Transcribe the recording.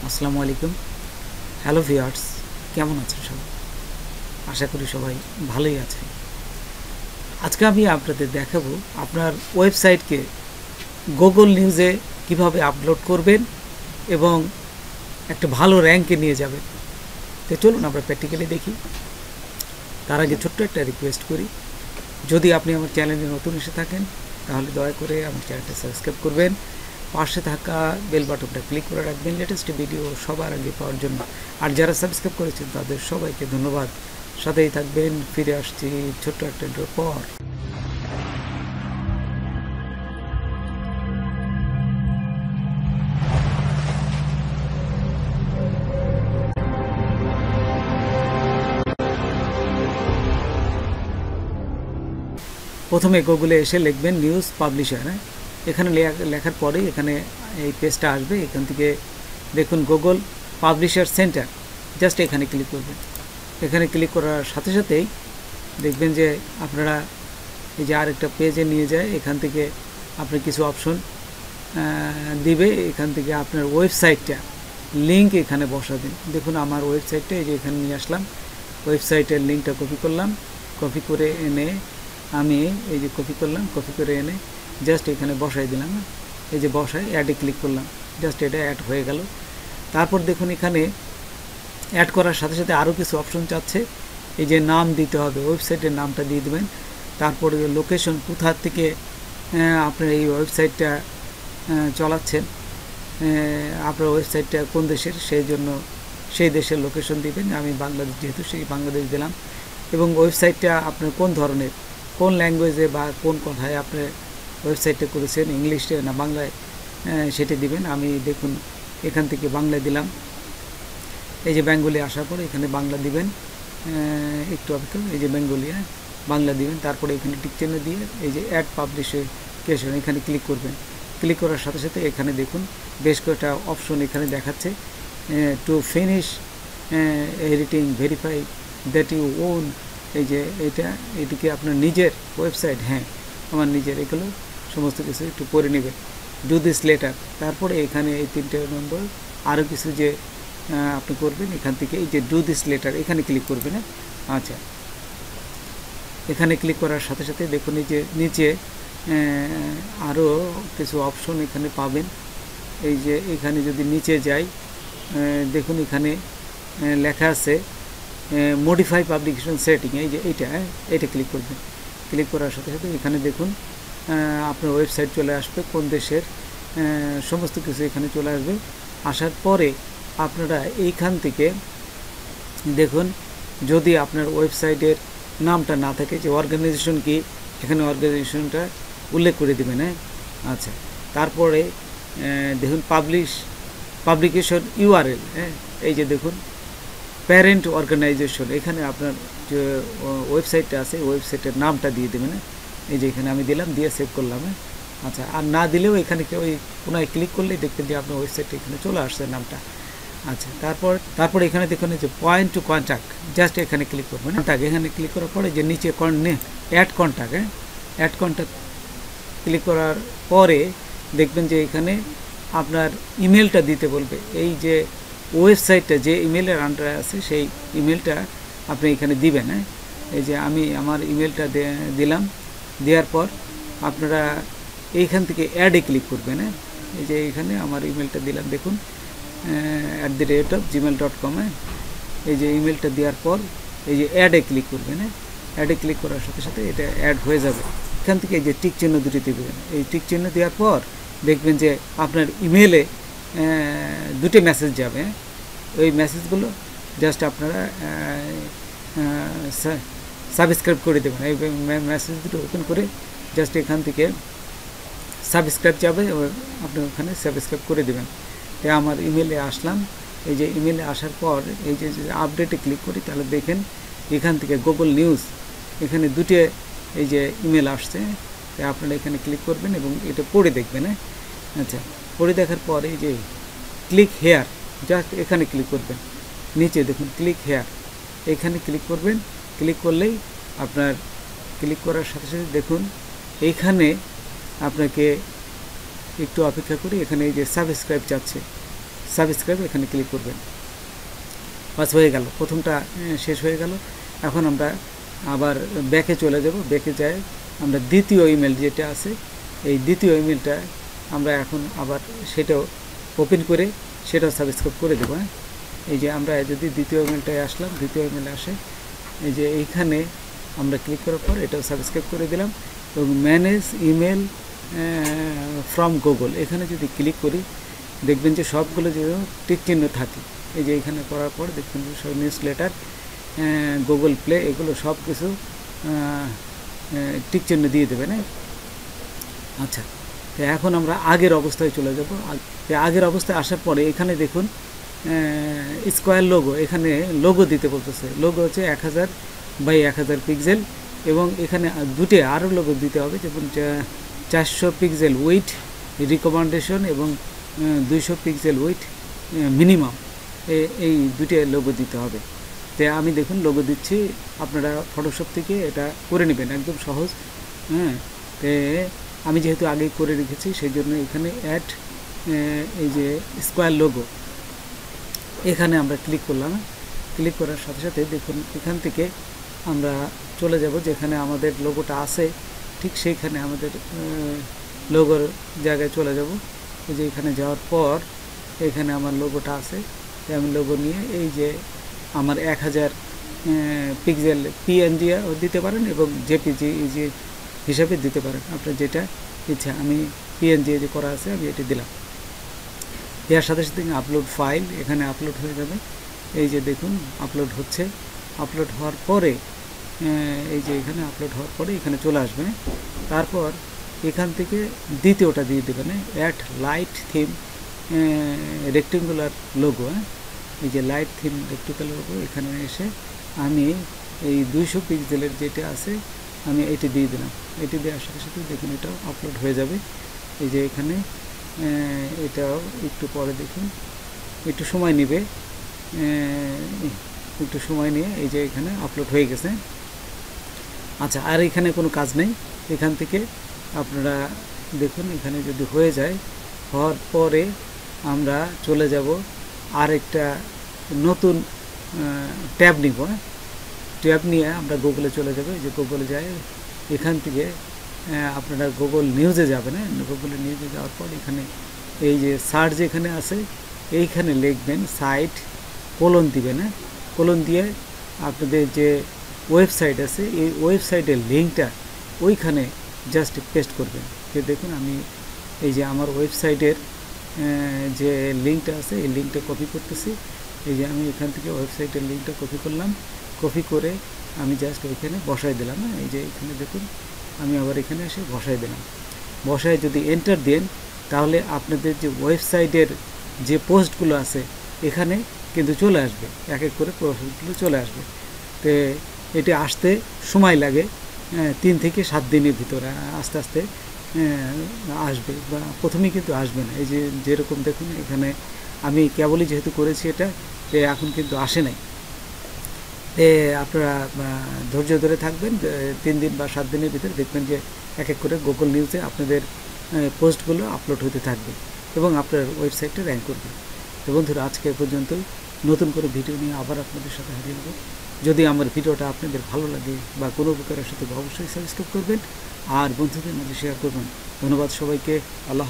আসসালামু আলাইকুম। Hello viewers, কেমন আছেন সবাই? আশা করি সবাই ভালোই আছেন। আজকে আমি আপনাদের দেখাবো আপনার ওয়েবসাইটকে গুগল নিউজে কিভাবে আপলোড করবেন এবং একটা ভালো র্যাঙ্কে নিয়ে যাবেন। তো চলুন আমরা প্র্যাকটিক্যালি দেখি। তার আগে ছোট্ট একটা রিকোয়েস্ট করি, যদি আপনি আমার চ্যানেলে নতুন এসে থাকেন তাহলে দয়া করে আমার চ্যানেলটা সাবস্ক্রাইব করবেন, পাশে থাকা বেল বাটনটা ক্লিক করে রাখবেন লেটেস্ট ভিডিও সবার আগে পাওয়ার জন্য। আর যারা সাবস্ক্রাইব করেছেন তাদের সবাইকে ধন্যবাদ। সাথেই থাকবেন, ফিরে আসছি ছোট্ট একটা ইন্ট্রোর পর। প্রথমে গুগলে এসে লিখবেন নিউজ পাবলিশার। এখানে লেখার পরেই এখানে এই পেজটা আসবে। এখান থেকে দেখুন গুগল পাবলিশার সেন্টার, জাস্ট এখানে ক্লিক করবেন। এখানে ক্লিক করার সাথে সাথেই দেখবেন যে আপনারা এই যে আরেকটা পেজে নিয়ে যায়। এখান থেকে আপনি কিছু অপশন দিবে। এখান থেকে আপনার ওয়েবসাইটটা লিঙ্ক এখানে বসাবেন। দেখুন আমার ওয়েবসাইটটা এই যে এখানে নিয়ে আসলাম। ওয়েবসাইটের লিঙ্কটা কপি করলাম, কপি করে এনে আমি এই যে কপি করলাম, কপি করে এনে জাস্ট এখানে বসাই দিলাম। এই যে বসাই অ্যাডে ক্লিক করলাম, জাস্ট এটা অ্যাড হয়ে গেল। তারপর দেখুন এখানে অ্যাড করার সাথে সাথে আরও কিছু অপশন চাচ্ছে। এই যে নাম দিতে হবে, ওয়েবসাইটের নামটা দিয়ে দেবেন। তারপরে লোকেশন, কোথা থেকে আপনার এই ওয়েবসাইটটা চালাচ্ছেন, আপনার ওয়েবসাইটটা কোন দেশের, সেই জন্য সেই দেশের লোকেশন দিবেন। আমি বাংলাদেশ, যেহেতু সেই বাংলাদেশ দিলাম। এবং ওয়েবসাইটটা আপনার কোন ধরনের, কোন ল্যাঙ্গুয়েজে বা কোন কথায় আপনি ওয়েবসাইটটা করেছেন, ইংলিশে না বাংলায়, সেটা দিবেন। আমি দেখুন এখান থেকে বাংলায় দিলাম। এই যে বেঙ্গলি আসার পরে এখানে বাংলা দিবেন, একটু অপেক্ষা। এই যে বেঙ্গলি, বাংলা দিবেন। তারপরে এখানে টিক চিহ্ন দিয়ে এই যে অ্যাড পাবলিকেশন এখানে ক্লিক করবেন। ক্লিক করার সাথে সাথে এখানে দেখুন বেশ কয়েকটা অপশন এখানে দেখাচ্ছে। To finish editing, verify that you own. এই যে এটিকে আপনার নিজের ওয়েবসাইট, হ্যাঁ আমার নিজের, এগুলো সমস্ত কিছু একটু পড়ে নেবেন। Do this letter. তারপরে এখানে এই 3টে নম্বর আরও কিছু যে আপনি করবেন। এখান থেকে এই যে ডু দিস লেটার এখানে ক্লিক করবেন। আচ্ছা, এখানে ক্লিক করার সাথে সাথে দেখুন এই যে নিচে আরও কিছু অপশন এখানে পাবেন। এই যে এখানে যদি নিচে যাই, দেখুন এখানে লেখা আছে মডিফাই পাবলিকেশন সেটিং। এই যে এইটা ক্লিক করবেন। ক্লিক করার সাথে সাথে এখানে দেখুন আপনার ওয়েবসাইট চলে আসবে, কোন দেশের সমস্ত কিছু এখানে চলে আসবে। আসার পরে আপনারা এইখান থেকে দেখুন, যদি আপনার ওয়েবসাইটের নামটা না থাকে, যে অর্গানাইজেশন কি, এখানে অর্গানাইজেশনটা উল্লেখ করে দেবেন। আচ্ছা, তারপরে দেখুন পাবলিকেশন ইউআরএল। এই যে দেখুন প্যারেন্ট অর্গানাইজেশন, এখানে আপনার যে ওয়েবসাইটটা আছে ওয়েবসাইটের নামটা দিয়ে দেবেন। এই যে এখানে আমি দিলাম, দিয়ে সেভ করলাম। আচ্ছা, আর না দিলেও এখানে ওই কোনায় ক্লিক করলেই দেখবেন যে আপনার ওয়েবসাইটটা এখানে চলে আসছে নামটা। আচ্ছা, তারপর এখানে দেখুন যে পয়েন্ট টু কন্ট্যাক্ট, জাস্ট এখানে ক্লিক করবেন। এখানে ক্লিক করার পরে যে নিচে add contact, add contact click করার পরে দেখবেন যে এখানে আপনার ইমেলটা দিতে বলবে। এই যে ওয়েবসাইটটা যে ইমেলের আন্ডারে আছে সেই ইমেলটা আপনি এখানে দিবেন। এই যে আমি আমার ইমেলটা দিলাম। দেওয়ার পর আপনারা এইখান থেকে অ্যাডে ক্লিক করবেন। এই যে এখানে আমার ইমেলটা দিলাম, দেখুন @gmail.com। এই যে ইমেলটা দেওয়ার পর এই যে অ্যাডে ক্লিক করবেন। অ্যাডে ক্লিক করার সাথে সাথে এটা অ্যাড হয়ে যাবে। এখান থেকে এই যে টিক চিহ্ন দুটি দেবেন। এই টিক চিহ্ন দেওয়ার পর দেখবেন যে আপনার ইমেলে দুটো মেসেজ যাবে। ওই মেসেজগুলো জাস্ট আপনারা সাবস্ক্রাইব করে দেবেন। এই মেসেজ দুটো ওপেন করে জাস্ট এখান থেকে সাবস্ক্রাইব যাবে, আপনি ওখানে সাবস্ক্রাইব করে দেবেন। তাই আমার ইমেলে আসলাম। এই যে ইমেলে আসার পর এই যে আপডেটে ক্লিক করি, তাহলে দেখেন এখান থেকে গুগল নিউজ এখানে দুটো এই যে ইমেল আসছে। তাই আপনারা এখানে ক্লিক করবেন এবং এটা পড়ে দেখবেন। আচ্ছা, পড়ে দেখার পর এই যে ক্লিক হেয়ার, জাস্ট এখানে ক্লিক করবেন। নিচে দেখুন ক্লিক হেয়ার, এখানে ক্লিক করবেন। ক্লিক করলেই আপনার ক্লিক করার সাথে সাথে দেখুন এইখানে আপনাকে একটু অপেক্ষা করি। এখানে এই যে সাবস্ক্রাইব চাচ্ছে, সাবস্ক্রাইব এখানে ক্লিক করবেন। বাস হয়ে গেল, প্রথমটা শেষ হয়ে গেল। এখন আমরা আবার ব্যাকে চলে যাব। ব্যাকে যাই আমরা দ্বিতীয় ইমেল যেটা আছে এই দ্বিতীয় ইমেলটা আমরা এখন আবার সেটাও ওপেন করে সেটাও সাবস্ক্রাইব করে দেবো। হ্যাঁ, এই যে আমরা যদি দ্বিতীয় ইমেলটায় আসলাম, দ্বিতীয় ইমেলে আসে এই যে এইখানে আমরা ক্লিক করার পর এটাও সাবস্ক্রাইব করে দিলাম এবং ম্যানেজ ইমেল ফ্রম গুগল এখানে যদি ক্লিক করি দেখবেন যে সবগুলো যে টিক চিহ্ন থাকে। এই যে এখানে করার পর দেখবেন যে সব নিউজ লেটার, গুগল প্লে এগুলো সব কিছু টিক চিহ্ন দিয়ে দেবে না। আচ্ছা, তো এখন আমরা আগের অবস্থায় চলে যাব। আগের অবস্থায় আসার পরে এখানে দেখুন স্কোয়ার লোগো, এখানে লোগো দিতে বলতেছে। লোগো হচ্ছে 1000 বাই 1000 পিক্সেল এবং এখানে দুটো আরও লোগো দিতে হবে, যেমন 400 পিক্সেল উইথ রিকমেন্ডেশন এবং 200 পিক্সেল উইথ মিনিমাম, এই দুটো লোগো দিতে হবে। তো আমি দেখুন লোগো দিচ্ছি, আপনারা ফটোশপ থেকে এটা করে নেবেন, একদম সহজ। হ্যাঁ, তো আমি যেহেতু আগেই করে রেখেছি সেই জন্য এখানে অ্যাড এই যে স্কোয়ার লোগো এখানে আমরা ক্লিক করলাম। ক্লিক করার সাথে সাথে দেখুন এখান থেকে আমরা চলে যাব যেখানে আমাদের লোগোটা আছে, ঠিক সেইখানে আমাদের লোগোর জায়গায় চলে যাব। এই যে এখানে যাওয়ার পর এখানে আমার লোগোটা আছে, আমি লোগো নিয়ে এই যে আমার 1000 পিক্সেল পিএনজি দিতে পারেন এবং জেপিজি যে হিসাবে দিতে পারেন, আপনার যেটা ইচ্ছা। আমি পিএনজি যে করা আছে আমি এটি দিলাম। দেওয়ার সাথে সাথে আপলোড ফাইল এখানে আপলোড হয়ে যাবে। এই যে দেখুন আপলোড হচ্ছে। আপলোড হওয়ার পরে এই যে এখানে আপলোড হওয়ার পরে এখানে চলে আসবে। তারপর এখান থেকে দ্বিতীয়টা দিয়ে দেবেন, add light theme rectangular logo. এই যে লাইট থিম রেক্টেঙ্গুলার লোগো এখানে এসে আমি এই 200 পিক্সেলের যেটা আছে আমি এটি দিয়ে দিলাম। এটি দেওয়ার সাথে সাথে দেখুন এটাও আপলোড হয়ে যাবে। এই যে এখানে এটাও একটু পরে দেখুন একটু সময় নেবে, একটু সময় নিয়ে এই যে এখানে আপলোড হয়ে গেছে। আচ্ছা, আর এখানে কোনো কাজ নেই। এখান থেকে আপনারা দেখুন এখানে যদি হয়ে যায়, হওয়ার পরে আমরা চলে যাব আর একটা নতুন ট্যাব নিব। ট্যাব নিয়ে আমরা গুগলে চলে যাব। এই যে গুগলে যাই, এখান থেকে আপনারা গুগল নিউজে যাবেন। গুগলে নিউজে যাওয়ার পর এখানে এই যে সার্চ এখানে আছে এইখানে লিখবেন সাইট কোলন দিবেন। কোলন দিয়ে আপনাদের যে ওয়েবসাইট আছে এই ওয়েবসাইটের লিঙ্কটা ওইখানে জাস্ট পেস্ট করবেন। তো দেখুন আমি এই যে আমার ওয়েবসাইটের যে লিঙ্কটা আছে এই লিঙ্কটা কপি করতেছি। এই যে আমি এখান থেকে ওয়েবসাইটের লিঙ্কটা কপি করলাম, কপি করে আমি জাস্ট ওইখানে বসাই দিলাম। এই যে এখানে দেখুন আমি আবার এখানে এসে বসাই দিলাম। বসায় যদি এন্টার দেন তাহলে আপনাদের যে ওয়েবসাইটের যে পোস্টগুলো আছে এখানে কিন্তু চলে আসবে, এক এক করে পোস্টগুলো চলে আসবে। তো এটি আসতে সময় লাগে 3 থেকে 7 দিনের ভিতরে আস্তে আস্তে আসবে, বা প্রথমেই কিন্তু আসবে না। এই যে যেরকম দেখুন এখানে আমি কেবলই যেহেতু করেছি এটা এখন কিন্তু আসে নাই। আপনারা ধৈর্য ধরে থাকবেন, 3 দিন বা 7 দিনের ভিতরে দেখবেন যে এক এক করে গুগল নিউজে আপনাদের পোস্টগুলো আপলোড হতে থাকবে এবং আপনার ওয়েবসাইটটা র্যাঙ্ক করবে। তো বন্ধুরা আজকে পর্যন্তই, নতুন করে ভিডিও নিয়ে আবার আপনাদের সাথে হাজির হব। যদি আমার ভিডিওটা আপনাদের ভালো লাগে বা কোনো উপকারের সাথে অবশ্যই সাবস্ক্রাইব করবেন আর বন্ধুদের মাঝে শেয়ার করবেন। ধন্যবাদ সবাইকে। আল্লাহ।